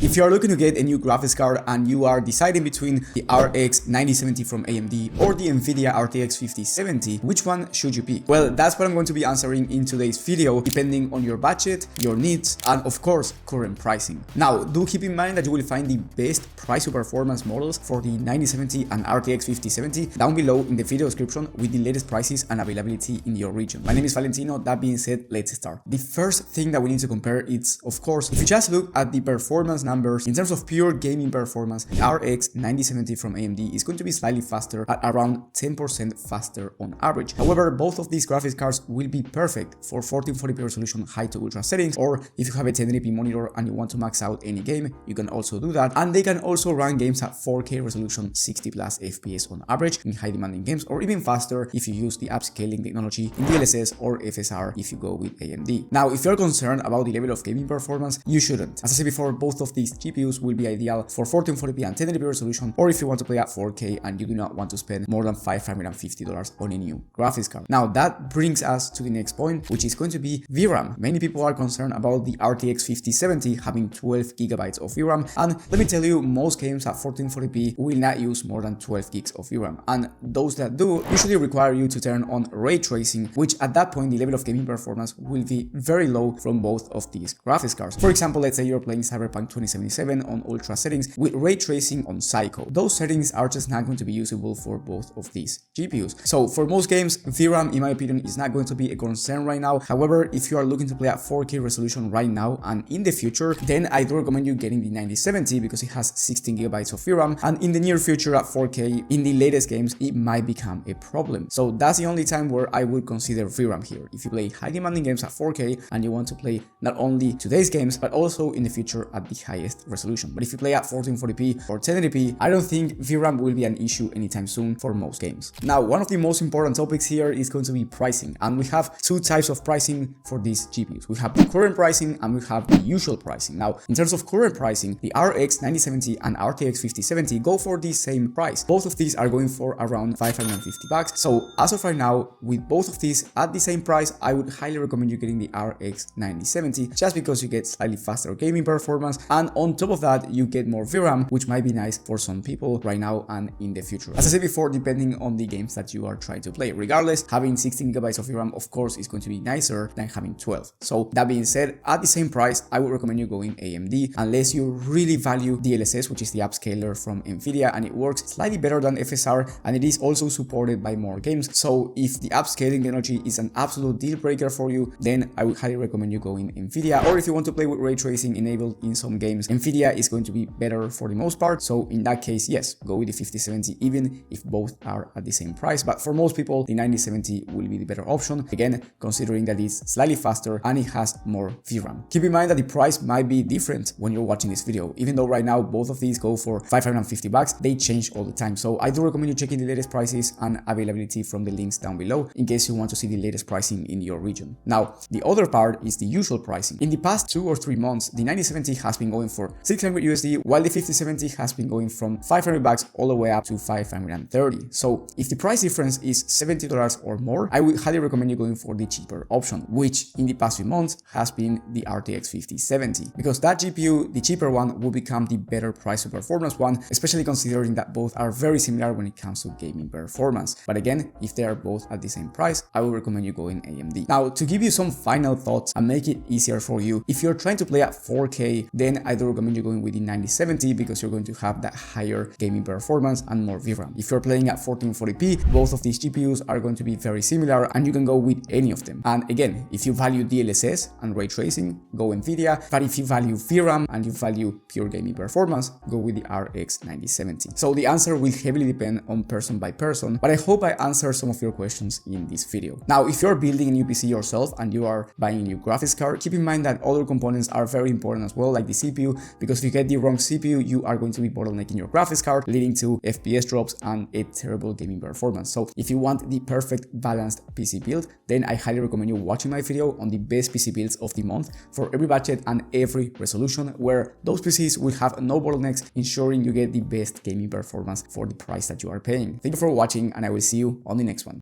If you are looking to get a new graphics card and you are deciding between the RX 9070 from AMD or the Nvidia RTX 5070, which one should you pick? Well, that's what I'm going to be answering in today's video, depending on your budget, your needs, and of course, current pricing. Now, do keep in mind that you will find the best price to performance models for the 9070 and RTX 5070 down below in the video description with the latest prices and availability in your region. My name is Valentino. That being said, let's start. The first thing that we need to compare is, of course, if you just look at the performance numbers in terms of pure gaming performance, the RX 9070 from AMD is going to be slightly faster at around 10% faster on average. However, both of these graphics cards will be perfect for 1440p resolution high to ultra settings, or if you have a 1080p monitor and you want to max out any game, you can also do that. And they can also run games at 4K resolution 60 plus FPS on average in high demanding games, or even faster if you use the upscaling technology in DLSS or FSR if you go with AMD. Now, if you're concerned about the level of gaming performance, you shouldn't. As I said before, both of these GPUs will be ideal for 1440p and 1080p resolution, or if you want to play at 4K and you do not want to spend more than $550 on a new graphics card. Now, that brings us to the next point, which is going to be VRAM. Many people are concerned about the RTX 5070 having 12 gigabytes of VRAM, and let me tell you, most games at 1440p will not use more than 12 gigs of VRAM, and those that do usually require you to turn on ray tracing, which at that point the level of gaming performance will be very low from both of these graphics cards. For example, let's say you're playing Cyberpunk 2077 on ultra settings with ray tracing on Psycho. Those settings are just not going to be usable for both of these GPUs. So for most games, VRAM, in my opinion, is not going to be a concern right now. However, if you are looking to play at 4K resolution right now and in the future, then I do recommend you getting the 9070 because it has 16 gigabytes of VRAM, and in the near future at 4K, in the latest games, it might become a problem. So that's the only time where I would consider VRAM here. If you play high demanding games at 4K and you want to play not only today's games, but also in the future at the highest resolution. But if you play at 1440p or 1080p, I don't think VRAM will be an issue anytime soon for most games. Now, one of the most important topics here is going to be pricing, and we have two types of pricing for these GPUs. We have the current pricing and we have the usual pricing. Now, in terms of current pricing, the RX 9070 and RTX 5070 go for the same price. Both of these are going for around $550. So as of right now, with both of these at the same price, I would highly recommend you getting the RX 9070 just because you get slightly faster gaming performance, and on top of that, you get more VRAM, which might be nice for some people right now and in the future. As I said before, depending on the games that you are trying to play. Regardless, having 16 gigabytes of VRAM, of course, is going to be nicer than having 12. So that being said, at the same price, I would recommend you going AMD unless you really value DLSS, which is the upscaler from Nvidia, and it works slightly better than FSR, and it is also supported by more games. So if the upscaling technology is an absolute deal breaker for you, then I would highly recommend you going Nvidia. Or if you want to play with ray tracing enabled in some games, Nvidia is going to be better for the most part. So in that case, yes, go with the 5070, even if both are at the same price. But for most people, the 9070 will be the better option, again, considering that it's slightly faster and it has more VRAM. Keep in mind that the price might be different when you're watching this video. Even though right now both of these go for $550, they change all the time. So I do recommend you checking the latest prices and availability from the links down below in case you want to see the latest pricing in your region. Now, the other part is the usual pricing. In the past 2 or 3 months, the 9070 has been going for $600 USD, while the 5070 has been going from $500 all the way up to $530. So if the price difference is $70 or more, I would highly recommend you going for the cheaper option, which in the past few months has been the RTX 5070, because that GPU, the cheaper one, will become the better price to performance one, especially considering that both are very similar when it comes to gaming performance. But again, if they are both at the same price, I would recommend you going AMD. Now, to give you some final thoughts and make it easier for you, if you're trying to play at 4K, then I do recommend you going with the 9070 because you're going to have that higher gaming performance and more VRAM. If you're playing at 1440p, both of these GPUs are going to be very similar and you can go with any of them. And again, if you value DLSS and ray tracing, go Nvidia. But if you value VRAM and you value pure gaming performance, go with the RX 9070. So the answer will heavily depend on person by person, but I hope I answered some of your questions in this video. Now, if you're building a new PC yourself and you are buying a new graphics card, keep in mind that other components are very important as well, like the CPU, because if you get the wrong CPU, you are going to be bottlenecking your graphics card, leading to FPS drops and a terrible gaming performance. So if you want the perfect balanced PC build, then I highly recommend you watching my video on the best PC builds of the month for every budget and every resolution, where those PCs will have no bottlenecks, ensuring you get the best gaming performance for the price that you are paying. Thank you for watching, and I will see you on the next one.